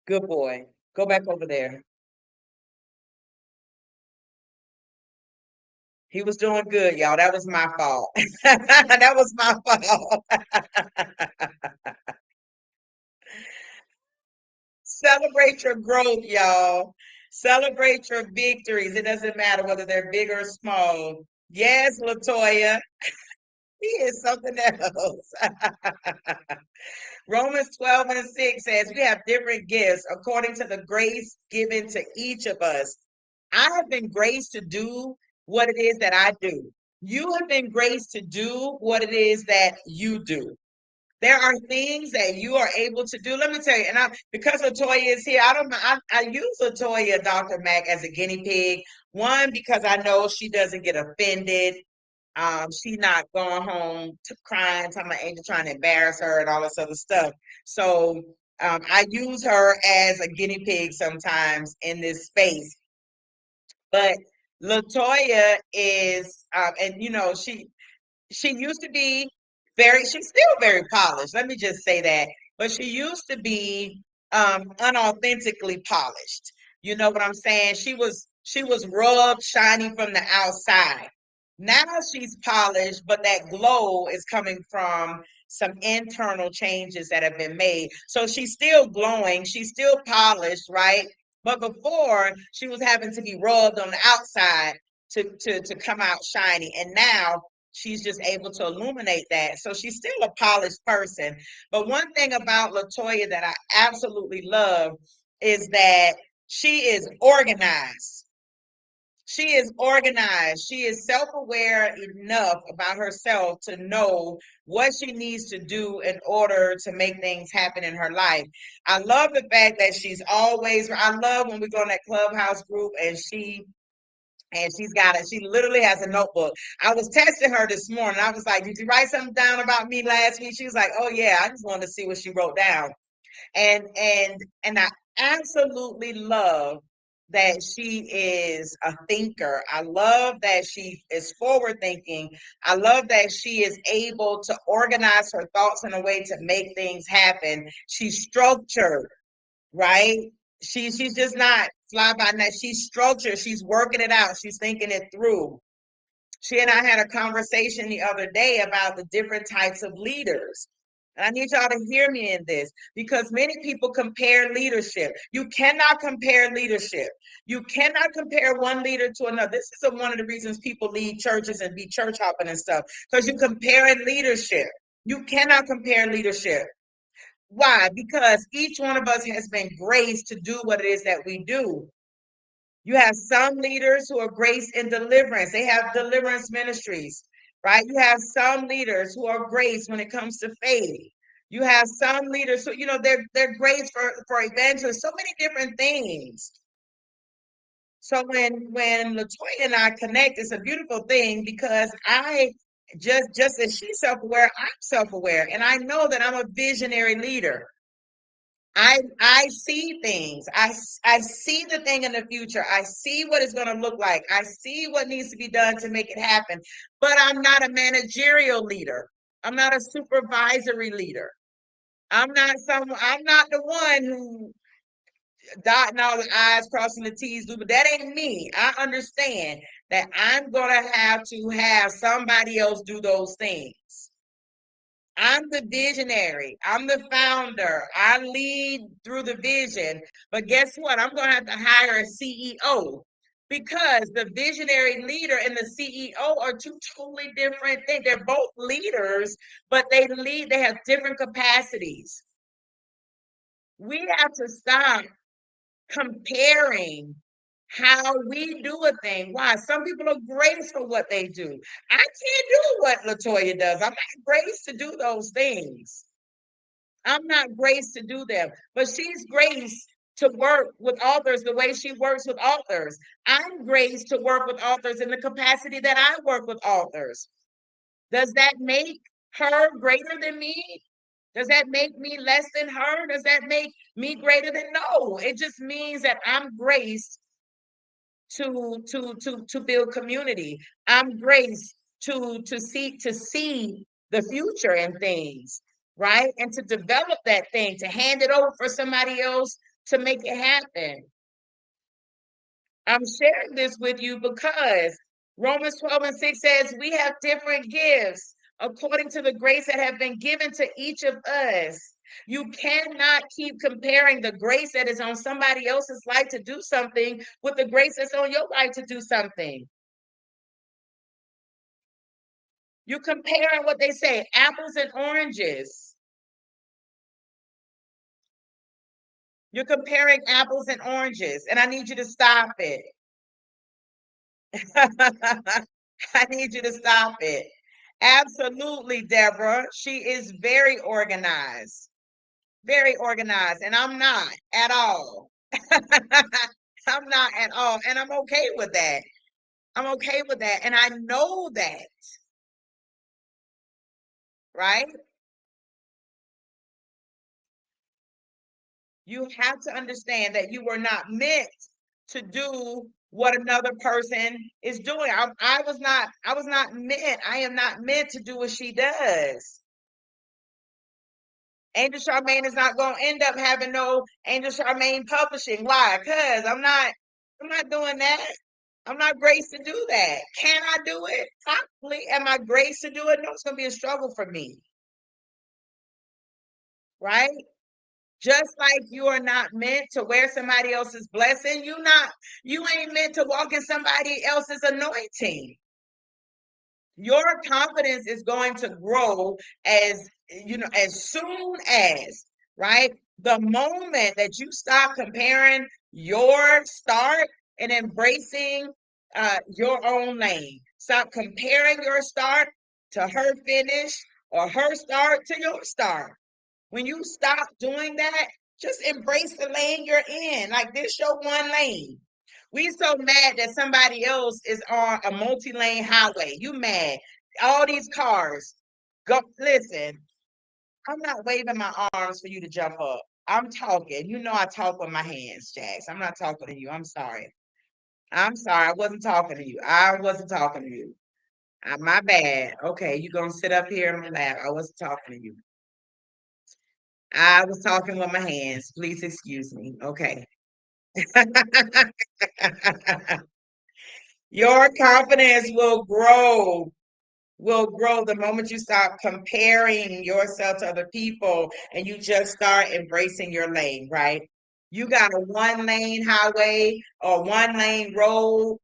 Good boy. Go back over there. He was doing good, y'all. That was my fault. That was my fault. Celebrate your growth, y'all. Celebrate your victories. It doesn't matter whether they're big or small. Yes, Latoya. He is something else. Romans 12 and 6 says we have different gifts according to the grace given to each of us. I have been graced to do what it is that I do. You have been graced to do what it is that you do. There are things that you are able to do. Let me tell you, and because Latoya is here, I don't. I use Latoya, Dr. Mac, as a guinea pig. One, because I know she doesn't get offended. She not going home to crying, talking about Angel trying to embarrass her and all this other stuff. So I use her as a guinea pig sometimes in this space. But Latoya is, and she used to be she's still very polished. Let me just say that. But she used to be unauthentically polished. You know what I'm saying? She was rubbed shiny from the outside. Now she's polished, but that glow is coming from some internal changes that have been made. So she's still glowing, she's still polished, right? But before she was having to be rubbed on the outside to come out shiny. And now she's just able to illuminate that. So she's still a polished person. But one thing about Latoya that I absolutely love is that she is organized. She is organized. She is self-aware enough about herself to know what she needs to do in order to make things happen in her life. I love the fact that I love when we go in that clubhouse group and she literally has a notebook. I was testing her this morning. I was like, did you write something down about me last week? She was like, oh yeah, I just wanted to see what she wrote down. And I absolutely love that she is a thinker. I love that she is forward thinking. I love that she is able to organize her thoughts in a way to make things happen. She's structured, right? She's just not fly by night. She's structured. She's working it out. She's thinking it through. She and I had a conversation the other day about the different types of leaders. And I need y'all to hear me in this because many people compare leadership. You cannot compare leadership. You cannot compare one leader to another. This is one of the reasons people leave churches and be church hopping and stuff because you compare leadership. You cannot compare leadership. Why? Because each one of us has been graced to do what it is that we do. You have some leaders who are grace in deliverance. They have deliverance ministries, right? You have some leaders who are grace when it comes to faith. You have some leaders who, they're grace for evangelists, so many different things. So when Latoya and I connect, it's a beautiful thing because I just as she's self-aware, I'm self-aware. And I know that I'm a visionary leader. I see things. I see the thing in the future. I see what it's going to look like. I see what needs to be done to make it happen. But I'm not a managerial leader. I'm not a supervisory leader. I'm not the one who dotting all the I's, crossing the T's, but that ain't me. I understand that I'm gonna have to have somebody else do those things. I'm the visionary. I'm the founder. I lead through the vision. But guess what? I'm going to have to hire a CEO because the visionary leader and the CEO are two totally different things. They're both leaders, but they have different capacities. We have to stop comparing how we do a thing. Why? Some people are great for what they do. I can't do what Latoya does. I'm not graced to do those things. I'm not graced to do them, but she's graced to work with authors the way she works with authors. I'm graced to work with authors in the capacity that I work with authors. Does that make her greater than me? Does that make me less than her? Does that make me greater than? No, it just means that I'm graced to build community. I'm graced to see the future in things, right? And to develop that thing, to hand it over for somebody else to make it happen. I'm sharing this with you because Romans 12:6 says we have different gifts according to the grace that have been given to each of us. You cannot keep comparing the grace that is on somebody else's life to do something with the grace that's on your life to do something. You're comparing what they say, apples and oranges. You're comparing apples and oranges, and I need you to stop it. I need you to stop it. Absolutely, Deborah. She is very organized. Very organized, and I'm not at all. I'm not at all, and I'm okay with that. I'm okay with that, and I know that, right? You have to understand that you were not meant to do what another person is doing. I was not meant, I am not meant to do what she does. Angel Charmaine is not going to end up having no Angel Charmaine publishing. Why? Because I'm not doing that. I'm not graced to do that. Can I do it? Probably. Am I graced to do it? No, it's going to be a struggle for me, right? Just like you are not meant to wear somebody else's blessing, you ain't meant to walk in somebody else's anointing. Your confidence is going to grow as as soon as, right, the moment that you stop comparing your start and embracing your own lane. Stop comparing your start to her finish or her start to your start. When you stop doing that, just embrace the lane you're in. Like, this your one lane. We so mad that somebody else is on a multi-lane highway. You mad. All these cars. Go listen. I'm not waving my arms for you to jump up. I'm talking. You know I talk with my hands, Jax. I'm not talking to you. I'm sorry. I'm sorry. I wasn't talking to you. I wasn't talking to you. My bad. Okay, you gonna sit up here in my lap. I wasn't talking to you. I was talking with my hands. Please excuse me. Okay. Your confidence will grow the moment you stop comparing yourself to other people and you just start embracing your lane, right? You got a one lane highway or one lane road,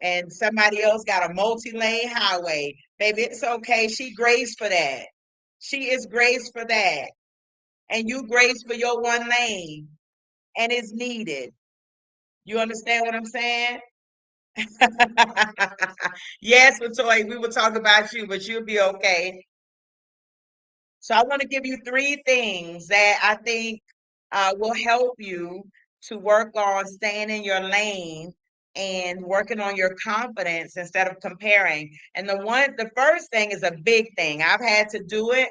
and somebody else got a multi-lane highway. Baby, it's okay. She graced for that. She is graced for that. And you grace for your one lane, and it's needed. You understand what I'm saying? Yes, Latoya, we will talk about you, but you'll be okay. So I want to give you three things that I think will help you to work on staying in your lane and working on your confidence instead of comparing. And the first thing is a big thing. I've had to do it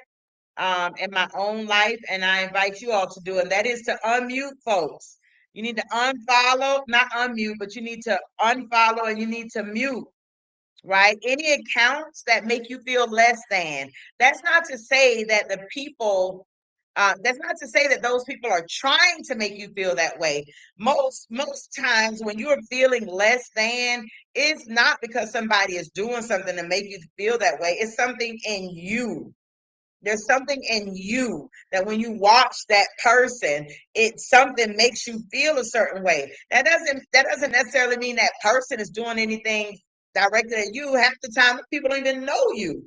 in my own life, and I invite you all to do it. And that is to unmute folks. You need to unfollow, not unmute, but you need to unfollow and you need to mute, right? Any accounts that make you feel less than. That's not to say that the people, that's not to say that those people are trying to make you feel that way. Most times when you're feeling less than, it's not because somebody is doing something to make you feel that way. It's something in you. There's something in you that when you watch that person, it something makes you feel a certain way. That doesn't necessarily mean that person is doing anything directed at you. Half the time, people don't even know you.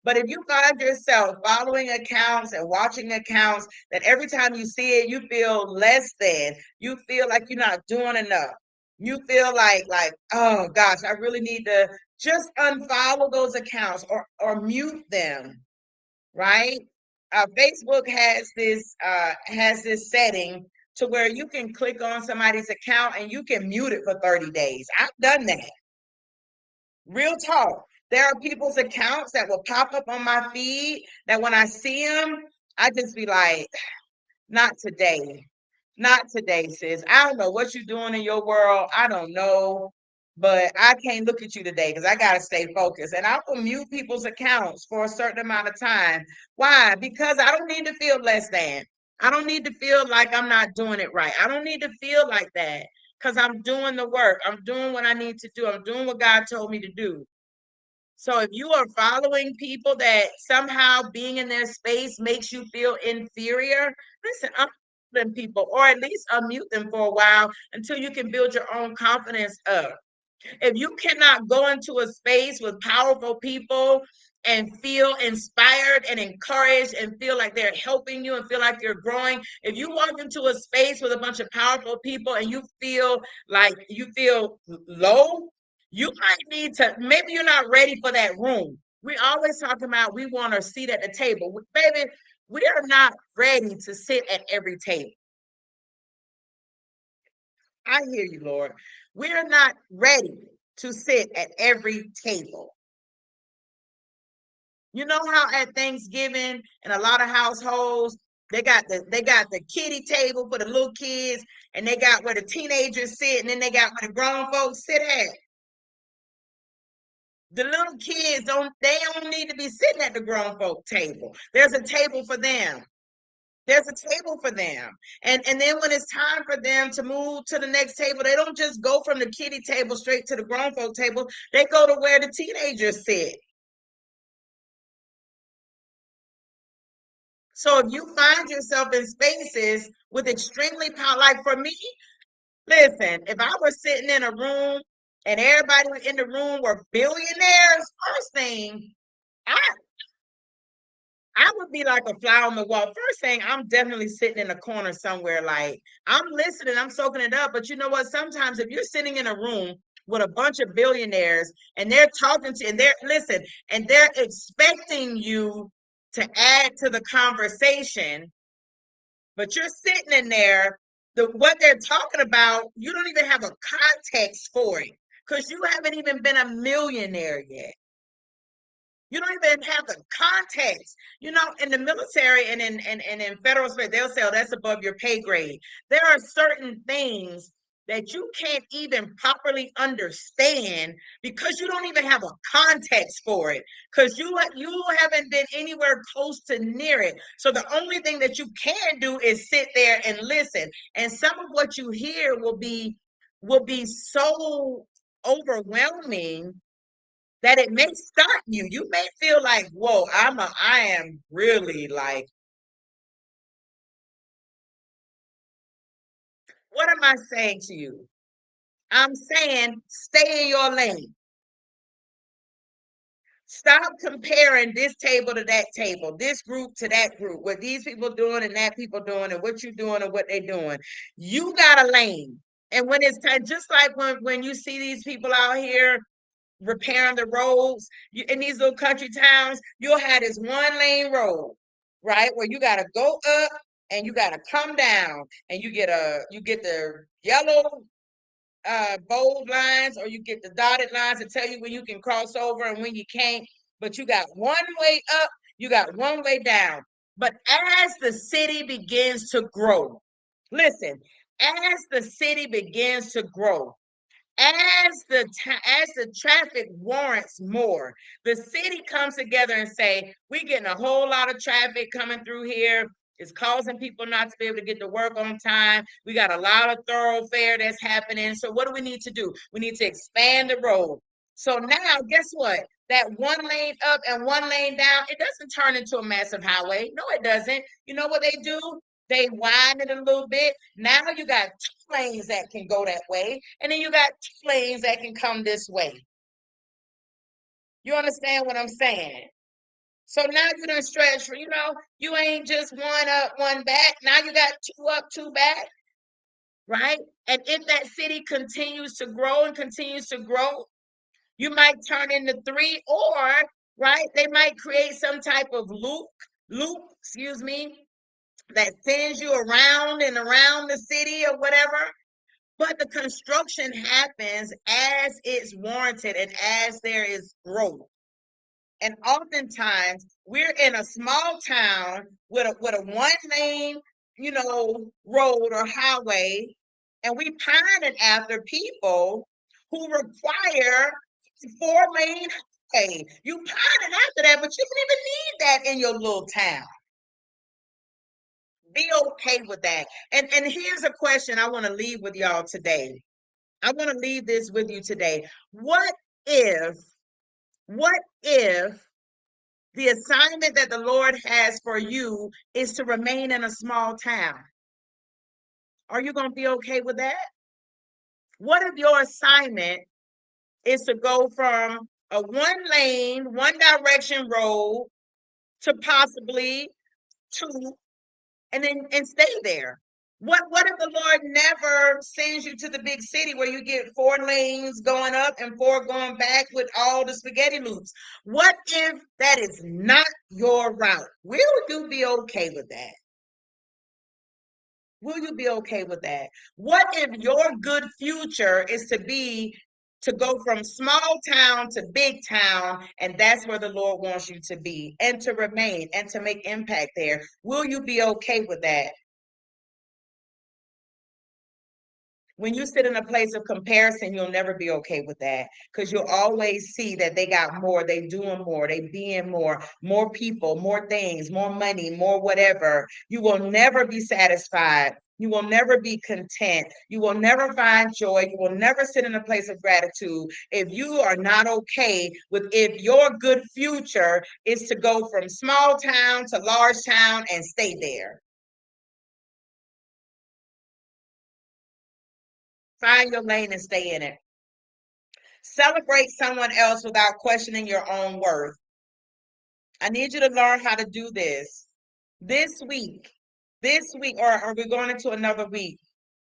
But if you find yourself following accounts and watching accounts that every time you see it, you feel less than, you feel like you're not doing enough. You feel like, oh gosh, I really need to just unfollow those accounts or mute them, right? Facebook has this setting to where you can click on somebody's account and you can mute it for 30 days. I've done that. Real talk. There are people's accounts that will pop up on my feed that when I see them, I just be like, not today. Not today, sis. I don't know what you're doing in your world. I don't know. But I can't look at you today because I got to stay focused. And I will mute people's accounts for a certain amount of time. Why? Because I don't need to feel less than. I don't need to feel like I'm not doing it right. I don't need to feel like that because I'm doing the work. I'm doing what I need to do. I'm doing what God told me to do. So if you are following people that somehow being in their space makes you feel inferior, listen, unfollow them people or at least unmute them for a while until you can build your own confidence up. If you cannot go into a space with powerful people and feel inspired and encouraged and feel like they're helping you and feel like you're growing, if you walk into a space with a bunch of powerful people and you feel like you feel low, you might need to, maybe you're not ready for that room. We always talk about we want a seat at the table. Baby, we are not ready to sit at every table. I hear you, Lord. We're not ready to sit at every table. You know how at Thanksgiving in a lot of households they got the kiddie table for the little kids, and they got where the teenagers sit, and then they got where the grown folks sit at. The little kids don't need to be sitting at the grown folk table. There's a table for them. There's a table for them. And then when it's time for them to move to the next table, they don't just go from the kiddie table straight to the grown folk table. They go to where the teenagers sit. So if you find yourself in spaces with extremely power, like for me, listen, if I were sitting in a room and everybody in the room were billionaires, first thing, I I would be like a fly on the wall. First thing, I'm definitely sitting in a corner somewhere. Like I'm listening, I'm soaking it up. But you know what? Sometimes if you're sitting in a room with a bunch of billionaires and they're talking to and they're listen and they're expecting you to add to the conversation, but you're sitting in there, what they're talking about, you don't even have a context for it because you haven't even been a millionaire yet. You don't even have the context. You know, in the military and in federal space, they'll say, oh, that's above your pay grade. There are certain things that you can't even properly understand because you don't even have a context for it because you haven't been anywhere close to near it. So the only thing that you can do is sit there and listen. And some of what you hear will be so overwhelming that it may stop you. You may feel like, whoa, I am really like, what am I saying to you? I'm saying stay in your lane. Stop comparing this table to that table, this group to that group, what these people doing and that people doing, and what you doing and what they doing. You got a lane. And when it's time, just like when you see these people out here repairing the roads in these little country towns, you'll have this one lane road, right? Where you gotta go up and you gotta come down, and you get the yellow bold lines, or you get the dotted lines that tell you when you can cross over and when you can't. But you got one way up, you got one way down. But as the city begins to grow, listen, as the city begins to grow, as the traffic warrants more, the city comes together and say, we're getting a whole lot of traffic coming through here. It's causing people not to be able to get to work on time. We got a lot of thoroughfare that's happening. So what do we need to do? We need to expand the road. So now, guess what? That one lane up and one lane down, it doesn't turn into a massive highway. No, it doesn't. You know what they do? They widen it a little bit. Now you got two lanes that can go that way, and then you got two lanes that can come this way. You understand what I'm saying? So now you done stretch for, you ain't just one up, one back. Now you got two up, two back, right? And if that city continues to grow and continues to grow, you might turn into three, or right, they might create some type of excuse me, that sends you around and around the city or whatever. But the construction happens as it's warranted and as there is growth. And oftentimes we're in a small town with a one lane, road or highway, and we pining after people who require four-lane highway. You pining after that, but you don't even need that in your little town. Be okay with that. And here's a question I want to leave with y'all today. I want to leave this with you today. If, what if the assignment that the Lord has for you is to remain in a small town? Are you going to be okay with that? What if your assignment is to go from a one lane, one direction road to possibly two, and stay there? What if the Lord never sends you to the big city where you get 4 lanes going up and 4 going back with all the spaghetti loops? What if that is not your route? Will you be okay with that? Will you be okay with that? What if your good future is to go from small town to big town, and that's where the Lord wants you to be and to remain and to make impact there? Will you be okay with that? When you sit in a place of comparison, you'll never be okay with that because you'll always see that they got more, they doing more, they being more, more people, more things, more money, more whatever. You will never be satisfied. You will never be content. You will never find joy. You will never sit in a place of gratitude if you are not okay with if your good future is to go from small town to large town and stay there. Find your lane and stay in it. Celebrate someone else without questioning your own worth. I need you to learn how to do this this week. This week, or are we going into another week?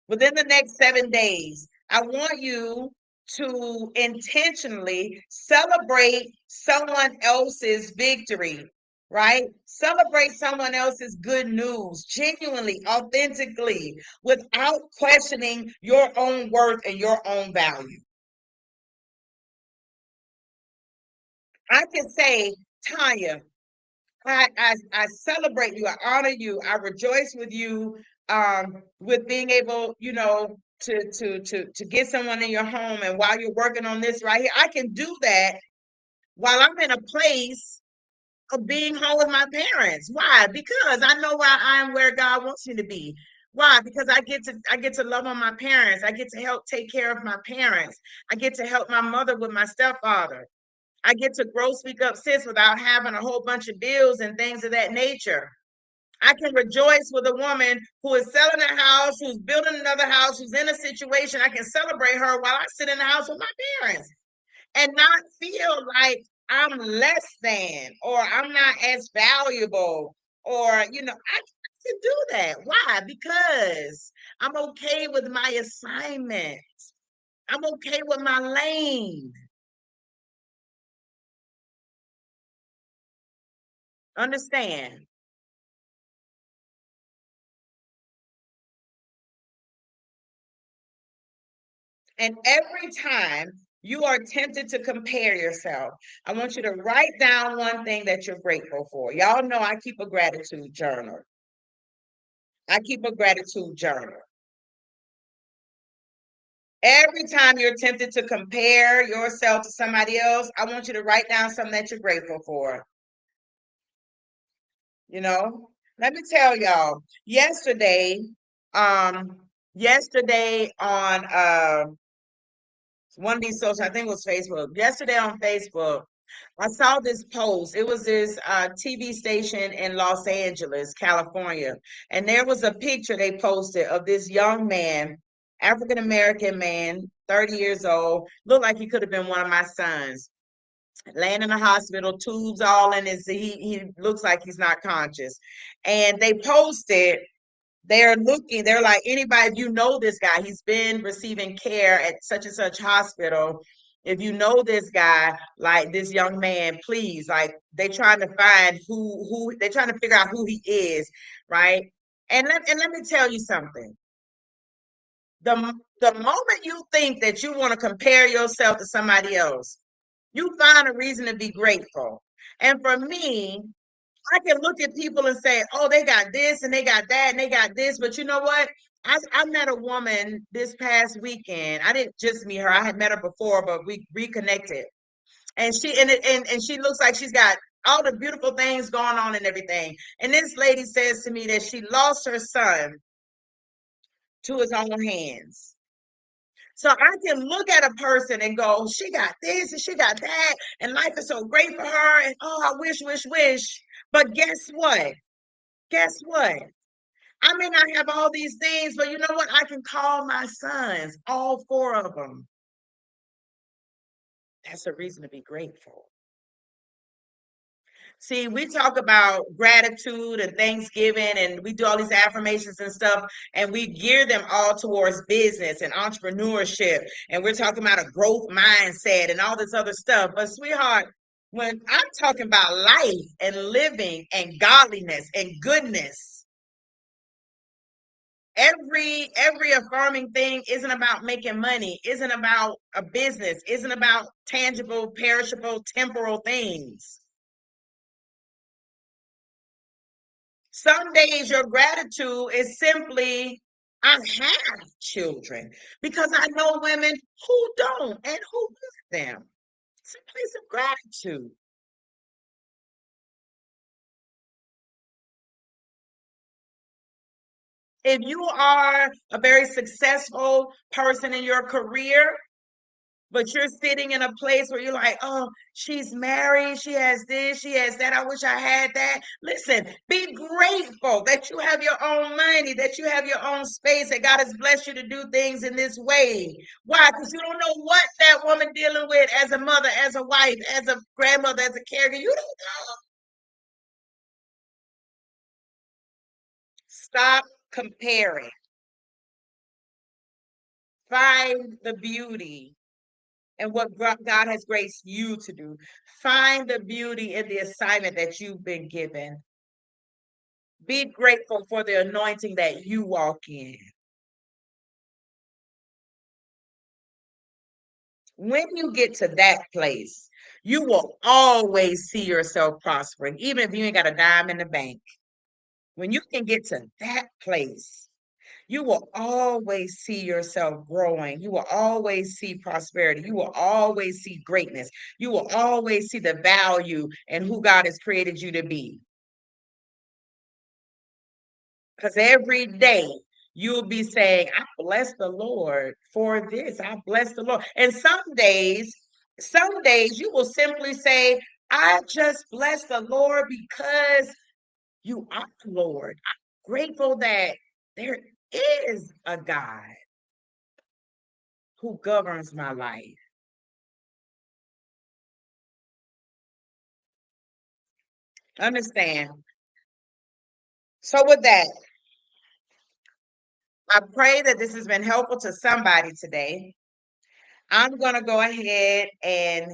Within the next 7 days, I want you to intentionally celebrate someone else's victory, right? Celebrate someone else's good news, genuinely, authentically, without questioning your own worth and your own value. I can say, Tanya, I celebrate you, I honor you, I rejoice with you, with being able, to get someone in your home, and while you're working on this right here, I can do that while I'm in a place of being home with my parents. Why? Because I know where I am, where God wants me to be. Why? Because I get to love on my parents. I get to help take care of my parents. I get to help my mother with my stepfather. I get to grow Speak Up Sis without having a whole bunch of bills and things of that nature. I can rejoice with a woman who is selling a house, who's building another house, who's in a situation. I can celebrate her while I sit in the house with my parents and not feel like I'm less than or I'm not as valuable or, I can do that. Why? Because I'm okay with my assignment. I'm okay with my lane. Understand? And every time you are tempted to compare yourself, I want you to write down one thing that you're grateful for. Y'all know I keep a gratitude journal. I keep a gratitude journal. Every time you're tempted to compare yourself to somebody else, I want you to write down something that you're grateful for. You know, let me tell y'all, um, yesterday on one of these social, I think it was Facebook. Yesterday on Facebook, I saw this post. It was this TV station in Los Angeles, California. And there was a picture they posted of this young man, African American man, 30 years old, looked like he could have been one of my sons, laying in the hospital, tubes all in his, he looks like he's not conscious. And they posted, they're like, anybody, if you know this guy, he's been receiving care at such and such hospital. If you know this guy, like this young man, please, like they trying to find who they're trying to figure out who he is, right? And let me tell you something. The moment you think that you want to compare yourself to somebody else, you find a reason to be grateful. And for me, I can look at people and say, oh, they got this and they got that and they got this. But you know what? I met a woman this past weekend. I didn't just meet her. I had met her before, but we reconnected. And and she looks like she's got all the beautiful things going on and everything. And this lady says to me that she lost her son to his own hands. So I can look at a person and go, she got this and she got that, and life is so great for her. And oh, I wish, wish, wish. But guess what? Guess what? I may not have all these things, but you know what? I can call my sons, all 4 of them. That's a reason to be grateful. See, we talk about gratitude and Thanksgiving, and we do all these affirmations and stuff, and we gear them all towards business and entrepreneurship. And we're talking about a growth mindset and all this other stuff. But, sweetheart, when I'm talking about life and living and godliness and goodness, every affirming thing isn't about making money, isn't about a business, isn't about tangible, perishable, temporal things. Some days your gratitude is simply, I have children, because I know women who don't and who want them. It's a place of gratitude. If you are a very successful person in your career, but you're sitting in a place where you're like, oh, she's married, she has this, she has that. I wish I had that. Listen, be grateful that you have your own money, that you have your own space, that God has blessed you to do things in this way. Why? Because you don't know what that woman dealing with as a mother, as a wife, as a grandmother, as a caregiver. You don't know. Stop comparing. Find the beauty and what God has graced you to do. Find the beauty in the assignment that you've been given. Be grateful for the anointing that you walk in. When you get to that place, you will always see yourself prospering, even if you ain't got a dime in the bank. When you can get to that place, you will always see yourself growing. You will always see prosperity. You will always see greatness. You will always see the value and who God has created you to be. Because every day you'll be saying, I bless the Lord for this. I bless the Lord. And some days you will simply say, I just bless the Lord because you are the Lord. I'm grateful that there is a God who governs my life. Understand? So, with that, I pray that this has been helpful to somebody today. I'm gonna go ahead and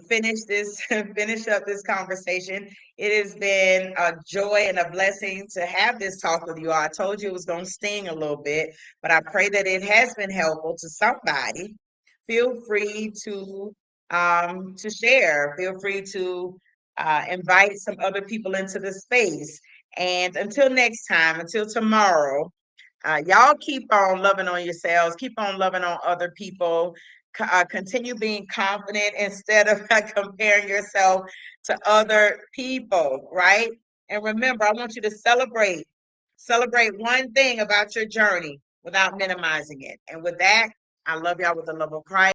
finish this, finish up this conversation. It has been a joy and a blessing to have this talk with you all. I told you it was gonna sting a little bit, but I pray that it has been helpful to somebody. Feel free to share. Feel free to invite some other people into the space. And until next time, until tomorrow. Y'all keep on loving on yourselves, keep on loving on other people, continue being confident instead of comparing yourself to other people, right? And remember, I want you to celebrate one thing about your journey without minimizing it. And with that, I love y'all with the love of Christ.